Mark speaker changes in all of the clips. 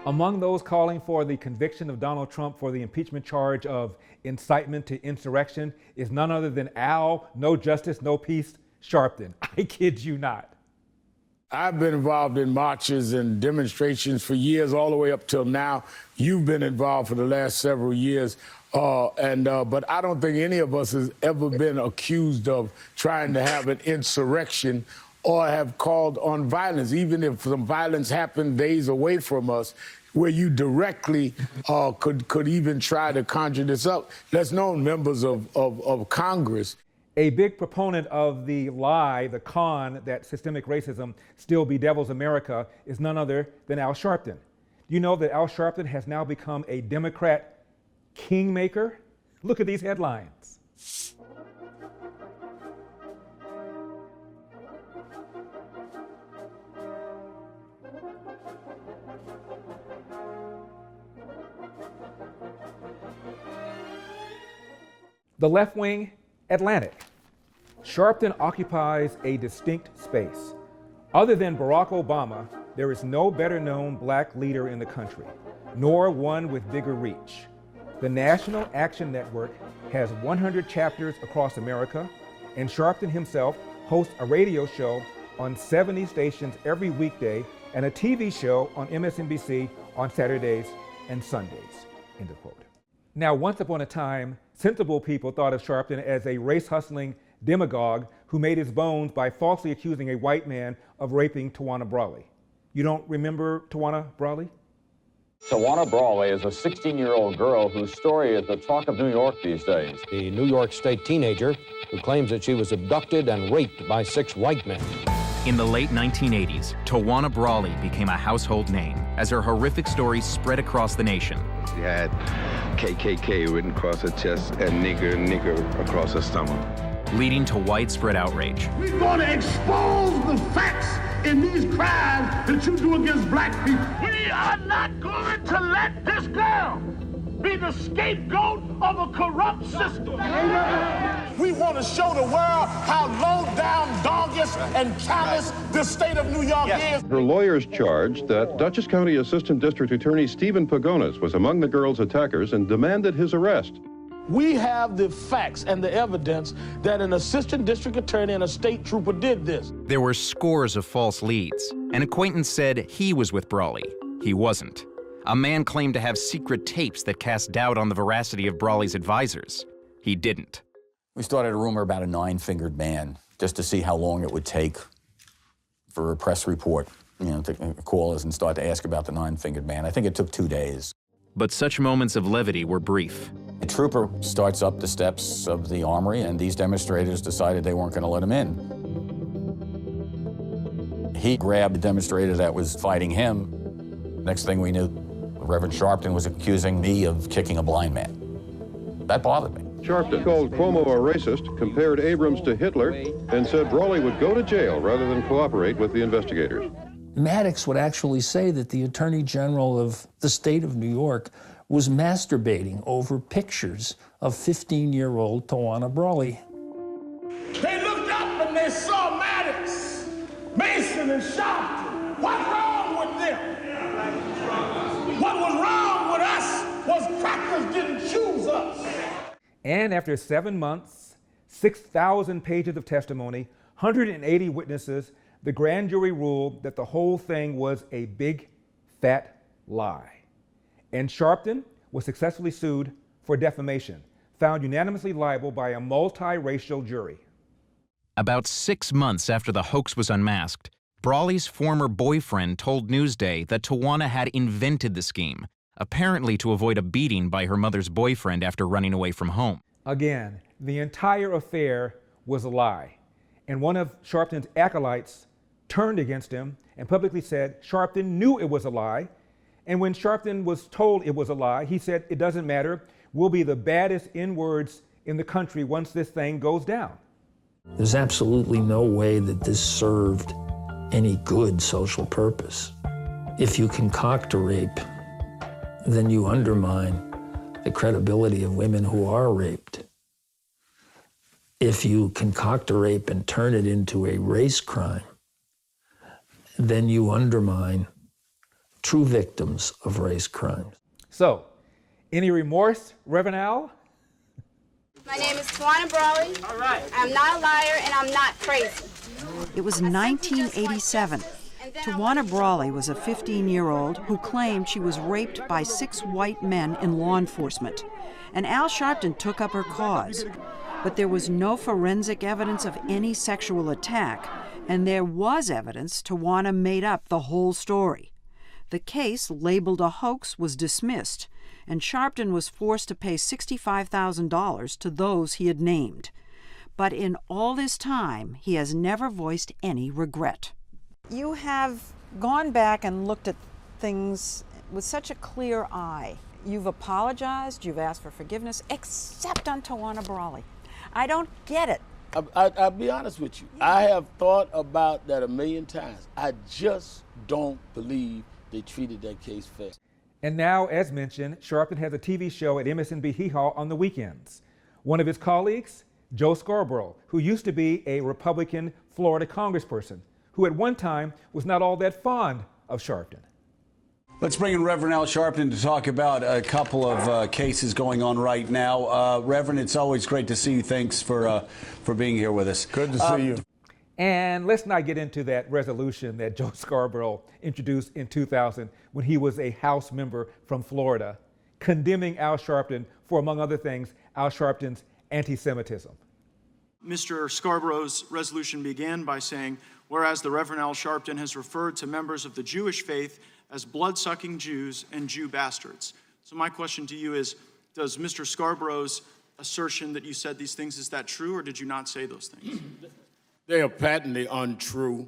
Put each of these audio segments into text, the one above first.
Speaker 1: Among those calling for the conviction of Donald Trump for the impeachment charge of incitement to insurrection is none other than Al, no justice, no peace, Sharpton. I kid you not.
Speaker 2: I've been involved in marches and demonstrations for years, all the way up till now. You've been involved for the last several years. But I don't think any of us has ever been accused of trying to have an insurrection or have called on violence, even if some violence happened days away from us, where you directly could even try to conjure this up. Let's know members of Congress.
Speaker 1: A big proponent of the lie, the con, that systemic racism still bedevils America is none other than Al Sharpton. You know that Al Sharpton has now become a Democrat kingmaker? Look at these headlines. The left wing, Atlantic. Sharpton occupies a distinct space. Other than Barack Obama, there is no better known black leader in the country, nor one with bigger reach. The National Action Network has 100 chapters across America, and Sharpton himself hosts a radio show on 70 stations every weekday and a TV show on MSNBC on Saturdays and Sundays, end of quote. Now, once upon a time, sensible people thought of Sharpton as a race-hustling demagogue who made his bones by falsely accusing a white man of raping Tawana Brawley. You don't remember Tawana Brawley?
Speaker 3: Tawana Brawley is a 16-year-old girl whose story is the talk of New York these days.
Speaker 4: The New York State teenager who claims that she was abducted and raped by 6 white men.
Speaker 5: In the late 1980s, Tawana Brawley became a household name as her horrific stories spread across the nation.
Speaker 6: She had KKK written across her chest and nigger across her stomach,
Speaker 5: Leading to widespread outrage.
Speaker 7: We're going to expose the facts in these crimes that you do against black people. We are not going to let this girl be the scapegoat of a corrupt system. We want to show the world how low down, doggish, and callous the state of New York is.
Speaker 8: Her lawyers charged that Dutchess County Assistant District Attorney Stephen Pagonis was among the girl's attackers and demanded his arrest.
Speaker 7: We have the facts and the evidence that an assistant district attorney and a state trooper did this.
Speaker 5: There were scores of false leads. An acquaintance said he was with Brawley. He wasn't. A man claimed to have secret tapes that cast doubt on the veracity of Brawley's advisors. He didn't.
Speaker 9: We started a rumor about a 9-fingered man, just to see how long it would take for a press report, to call us and start to ask about the 9-fingered man. I think it took 2 days.
Speaker 5: But such moments of levity were brief.
Speaker 9: A trooper starts up the steps of the armory, and these demonstrators decided they weren't going to let him in. He grabbed the demonstrator that was fighting him. Next thing we knew, Reverend Sharpton was accusing me of kicking a blind man. That bothered me.
Speaker 8: Sharpton called Cuomo a racist, compared Abrams to Hitler, and said Brawley would go to jail rather than cooperate with the investigators.
Speaker 10: Maddox would actually say that the Attorney General of the state of New York was masturbating over pictures of 15-year-old Tawana Brawley.
Speaker 7: They looked up and they saw Maddox, Mason, and Sharpton. What's wrong with them? What was wrong with us was crackers didn't choose us.
Speaker 1: And after 7 months, 6,000 pages of testimony, 180 witnesses, the grand jury ruled that the whole thing was a big, fat lie. And Sharpton was successfully sued for defamation, found unanimously liable by a multiracial jury.
Speaker 5: About 6 months after the hoax was unmasked, Brawley's former boyfriend told Newsday that Tawana had invented the scheme, apparently to avoid a beating by her mother's boyfriend after running away from home.
Speaker 1: Again, the entire affair was a lie. And one of Sharpton's acolytes turned against him and publicly said Sharpton knew it was a lie. And when Sharpton was told it was a lie, he said, "It doesn't matter. We'll be the baddest N-words in the country once this thing goes down."
Speaker 10: There's absolutely no way that this served any good social purpose. If you concoct a rape, then you undermine the credibility of women who are raped. If you concoct a rape and turn it into a race crime, then you undermine true victims of race crimes.
Speaker 1: So, any remorse, Reverend Al?
Speaker 11: My name is Tawana Brawley. All right. I'm not a liar and I'm not crazy.
Speaker 12: It was 1987. Tawana Brawley was a 15-year-old who claimed she was raped by 6 white men in law enforcement. And Al Sharpton took up her cause. But there was no forensic evidence of any sexual attack, and there was evidence Tawana made up the whole story. The case, labeled a hoax, was dismissed, and Sharpton was forced to pay $65,000 to those he had named. But in all this time, he has never voiced any regret. You have gone back and looked at things with such a clear eye. You've apologized, you've asked for forgiveness, except on Tawana Brawley. I don't get it.
Speaker 2: I'll be honest with you. I have thought about that a million times. I just don't believe they treated that case fair.
Speaker 1: And now, as mentioned, Sharpton has a TV show at MSNBC Hee Haw on the weekends. One of his colleagues, Joe Scarborough, who used to be a Republican Florida congressperson, who at one time was not all that fond of Sharpton.
Speaker 13: Let's bring in Reverend Al Sharpton to talk about a couple of cases going on right now. Reverend, it's always great to see you. Thanks for being here with us.
Speaker 2: Good to see you.
Speaker 1: And let's not get into that resolution that Joe Scarborough introduced in 2000 when he was a House member from Florida, condemning Al Sharpton for, among other things, Al Sharpton's anti-Semitism.
Speaker 14: Mr. Scarborough's resolution began by saying, whereas the Reverend Al Sharpton has referred to members of the Jewish faith as blood-sucking Jews and Jew bastards. So my question to you is, does Mr. Scarborough's assertion that you said these things, is that true, or did you not say those things?
Speaker 2: They are patently untrue.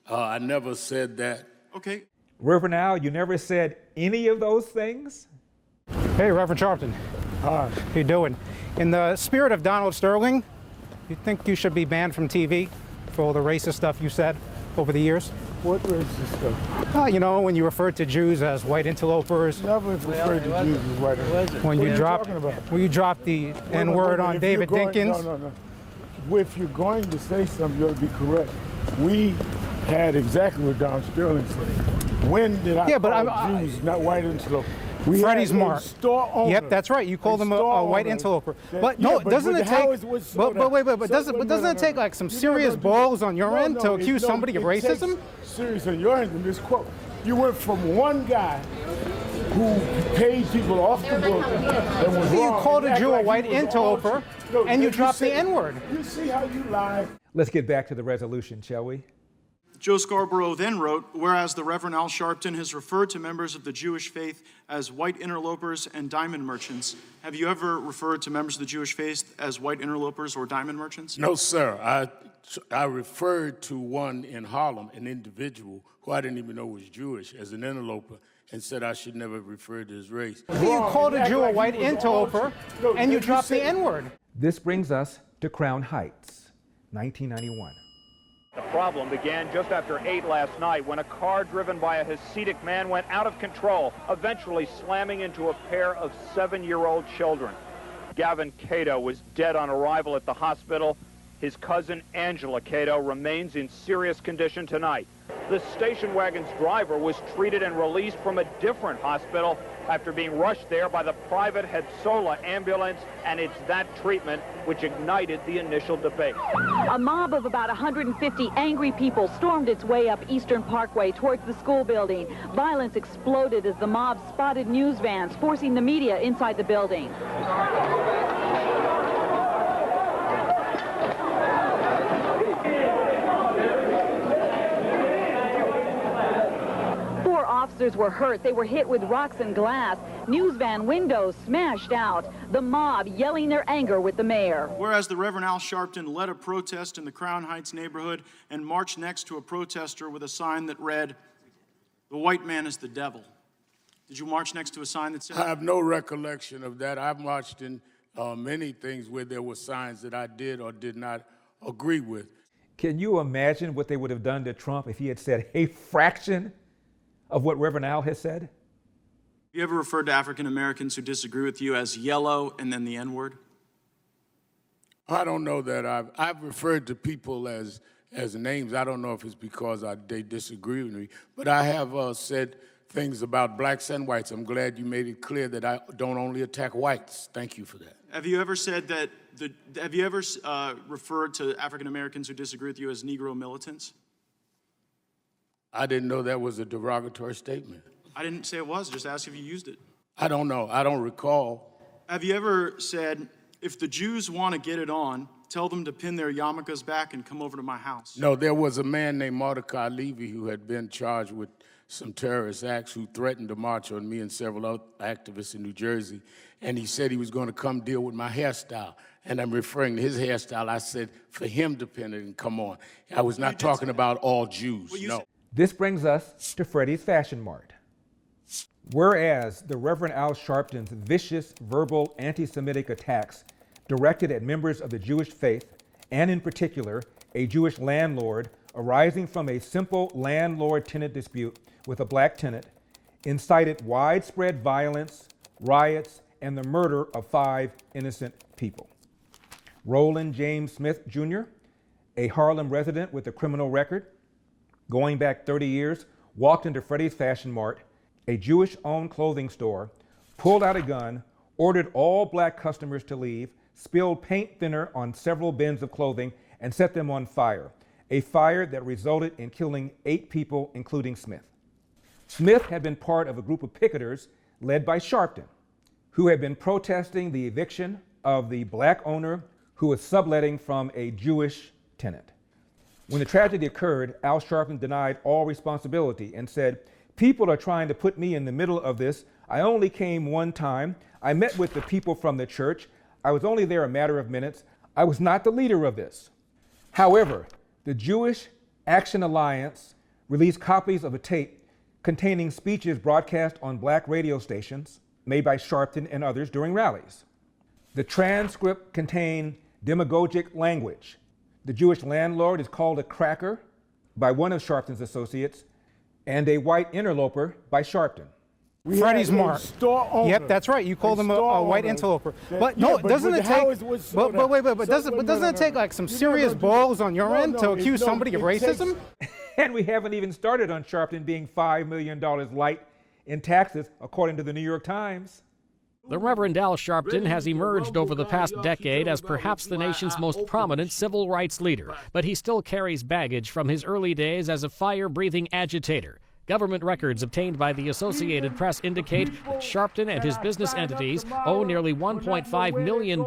Speaker 2: I never said that.
Speaker 14: Okay.
Speaker 1: Reverend Al, you never said any of those things?
Speaker 15: Hey, Reverend Sharpton.
Speaker 2: Hi.
Speaker 15: How you doing? In the spirit of Donald Sterling, you think you should be banned from TV for all the racist stuff you said over the years?
Speaker 2: What racist stuff?
Speaker 15: You know, when you referred to Jews as white interlopers.
Speaker 2: Never referred to Jews as white interlopers.
Speaker 15: When you dropped the N-word on David Dinkins.
Speaker 2: No. If you're going to say something, you ought to be correct. We had exactly what Don Sterling said. When did I call Jews not white interlopers?
Speaker 15: Freddie's Mark.
Speaker 2: Store owner.
Speaker 15: Yep, that's right. You called him a white interloper. But no, doesn't it take? But doesn't it take like some serious balls on your end to accuse somebody of racism?
Speaker 2: Serious on your end in this quote. You went from one guy who paid people off the book and was wrong.
Speaker 15: You called a Jew a white interloper, and you dropped the N-word.
Speaker 2: You see how you lie.
Speaker 1: Let's get back to the resolution, shall we?
Speaker 14: Joe Scarborough then wrote, whereas the Reverend Al Sharpton has referred to members of the Jewish faith as white interlopers and diamond merchants. Have you ever referred to members of the Jewish faith as white interlopers or diamond merchants?
Speaker 2: No, sir. I referred to one in Harlem, an individual who I didn't even know was Jewish, as an interloper, and said I should never refer to his race.
Speaker 15: You called a Jew a white interloper, and you dropped the N-word.
Speaker 1: This brings us to Crown Heights, 1991.
Speaker 16: The problem began just after 8 last night when a car driven by a Hasidic man went out of control, eventually slamming into a pair of 7-year-old children. Gavin Cato was dead on arrival at the hospital. His cousin Angela Cato remains in serious condition tonight. The station wagon's driver was treated and released from a different hospital after being rushed there by the private Hetzola ambulance, and it's that treatment which ignited the initial debate.
Speaker 17: A mob of about 150 angry people stormed its way up Eastern Parkway towards the school building. Violence exploded as the mob spotted news vans, forcing the media inside the building. Officers were hurt. They were hit with rocks and glass. News van windows smashed out. The mob yelling their anger with the mayor.
Speaker 14: Whereas the Reverend Al Sharpton led a protest in the Crown Heights neighborhood and marched next to a protester with a sign that read, "The white man is the devil." Did you march next to a sign that said?
Speaker 2: I have no recollection of that. I've marched in many things where there were signs that I did or did not agree with.
Speaker 1: Can you imagine what they would have done to Trump if he had said a fraction of what Reverend Al has said?
Speaker 14: Have you ever referred to African Americans who disagree with you as yellow and then the N-word?
Speaker 2: I don't know that I've referred to people as names. I don't know if it's because they disagree with me, but I have said things about blacks and whites. I'm glad you made it clear that I don't only attack whites. Thank you for that.
Speaker 14: Have you ever said that, have you ever referred to African Americans who disagree with you as Negro militants?
Speaker 2: I didn't know that was a derogatory statement.
Speaker 14: I didn't say it was, just ask if you used it.
Speaker 2: I don't know, I don't recall.
Speaker 14: Have you ever said, if the Jews want to get it on, tell them to pin their yarmulkes back and come over to my house?
Speaker 2: No, there was a man named Mordecai Levy who had been charged with some terrorist acts who threatened to march on me and several other activists in New Jersey. And he said he was going to come deal with my hairstyle. And I'm referring to his hairstyle. I said for him to pin it and come on. I was not talking about all Jews, no.
Speaker 1: This brings us to Freddie's Fashion Mart. Whereas the Reverend Al Sharpton's vicious verbal anti-Semitic attacks directed at members of the Jewish faith, and in particular, a Jewish landlord arising from a simple landlord-tenant dispute with a black tenant, incited widespread violence, riots, and the murder of 5 innocent people. Roland James Smith Jr., a Harlem resident with a criminal record, going back 30 years, walked into Freddie's Fashion Mart, a Jewish-owned clothing store, pulled out a gun, ordered all black customers to leave, spilled paint thinner on several bins of clothing, and set them on fire, a fire that resulted in killing 8 people, including Smith. Smith had been part of a group of picketers led by Sharpton, who had been protesting the eviction of the black owner who was subletting from a Jewish tenant. When the tragedy occurred, Al Sharpton denied all responsibility and said, "People are trying to put me in the middle of this. I only came one time. I met with the people from the church. I was only there a matter of minutes. I was not the leader of this." However, the Jewish Action Alliance released copies of a tape containing speeches broadcast on black radio stations made by Sharpton and others during rallies. The transcript contained demagogic language. The Jewish landlord is called a cracker by one of Sharpton's associates, and a white interloper by Sharpton.
Speaker 15: Freddie's Mart. Yep, that's right. You called him a white interloper. But no, doesn't it take? But doesn't it take like some serious balls on your end to accuse somebody of racism?
Speaker 1: And we haven't even started on Sharpton being $5 million light in taxes, according to the New York Times.
Speaker 18: The Reverend Al Sharpton has emerged over the past decade as perhaps the nation's most prominent civil rights leader, but he still carries baggage from his early days as a fire-breathing agitator. Government records obtained by the Associated Press indicate that Sharpton and his business entities owe nearly $1.5 million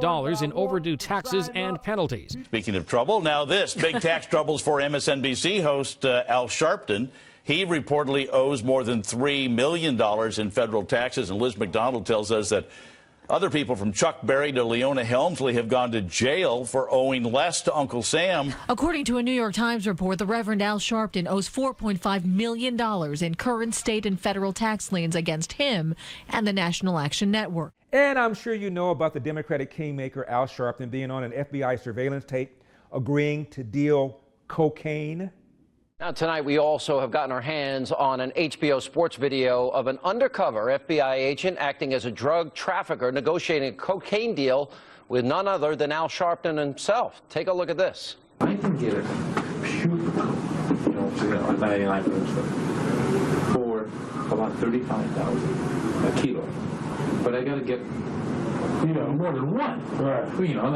Speaker 18: in overdue taxes and penalties.
Speaker 19: Speaking of trouble, now this. Big tax troubles for MSNBC host Al Sharpton. He reportedly owes more than $3 million in federal taxes, and Liz McDonald tells us that other people from Chuck Berry to Leona Helmsley have gone to jail for owing less to Uncle Sam.
Speaker 20: According to a New York Times report, the Reverend Al Sharpton owes $4.5 million in current state and federal tax liens against him and the National Action Network.
Speaker 1: And I'm sure you know about the Democratic Kingmaker Al Sharpton being on an FBI surveillance tape agreeing to deal cocaine.
Speaker 21: Now, tonight, we also have gotten our hands on an HBO Sports video of an undercover FBI agent acting as a drug trafficker negotiating a cocaine deal with none other than Al Sharpton himself. Take a look at this.
Speaker 22: I can get it for about $35,000 a kilo, but I got to get more than one. Right. I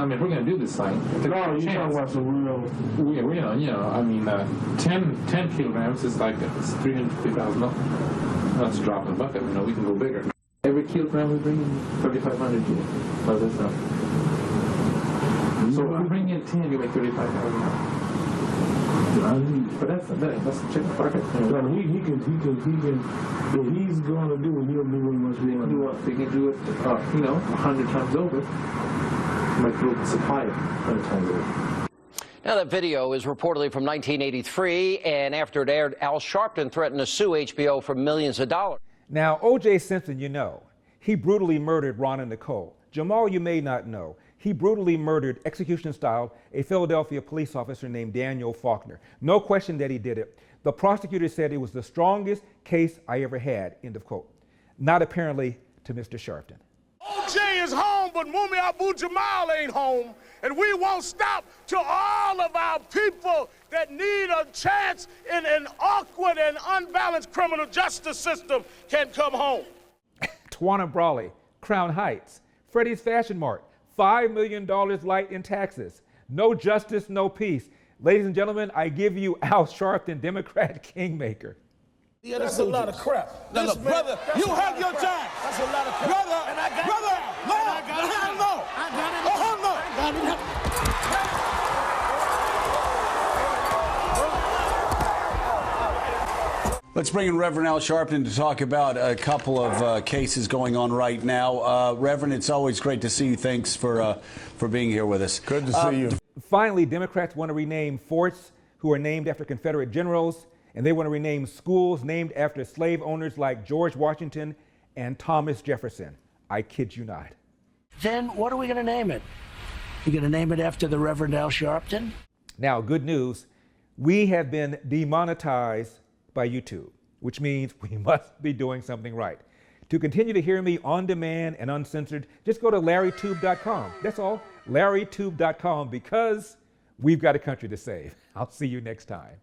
Speaker 22: mean, if we're going to do this thing, take a chance. Some real, 10 kilograms is like $350,000. That's a drop in the bucket. We can go bigger. Every kilogram we bring in 3,500 units. How's that sound? So if we bring in 10, you make 35,000. But that's a check pocket. He can. What he's going to do, he'll do what he wants to do. They can do it, 100 times over. Like the supplier 100 times over.
Speaker 21: Now, that video is reportedly from 1983, and after it aired, Al Sharpton threatened to sue HBO for millions of dollars.
Speaker 1: Now, O.J. Simpson, he brutally murdered Ron and Nicole. Jamal, you may not know, he brutally murdered, execution style, a Philadelphia police officer named Daniel Faulkner. No question that he did it. The prosecutor said it was the strongest case I ever had, end of quote. Not apparently to Mr. Sharpton.
Speaker 2: O.J. is home, but Mummy Abu Jamal ain't home.
Speaker 7: And we won't stop till all of our people that need a chance in an awkward and unbalanced criminal justice system can come home.
Speaker 1: Tawana Brawley, Crown Heights, Freddie's Fashion Mart, $5 million light in taxes. No justice, no peace. Ladies and gentlemen, I give you Al Sharpton, Democrat Kingmaker.
Speaker 7: Yeah, that's a lot of crap.
Speaker 3: Now, look, brother, you have your time.
Speaker 7: That's a lot of crap.
Speaker 3: Brother,
Speaker 7: and I got
Speaker 3: brother,
Speaker 7: it.
Speaker 3: no,
Speaker 7: I got it.
Speaker 3: no.
Speaker 7: I got it.
Speaker 3: No.
Speaker 13: Let's bring in Reverend Al Sharpton to talk about a couple of cases going on right now. Reverend, it's always great to see you. Thanks for being here with us.
Speaker 2: Good to see you.
Speaker 1: Finally, Democrats want to rename forts who are named after Confederate generals, and they want to rename schools named after slave owners like George Washington and Thomas Jefferson. I kid you not.
Speaker 3: Then what are we going to name it? You going to name it after the Reverend Al Sharpton?
Speaker 1: Now, good news. We have been demonetized by YouTube, which means we must be doing something right. To continue to hear me on demand and uncensored, just go to LarryTube.com. That's all, LarryTube.com, because we've got a country to save. I'll see you next time.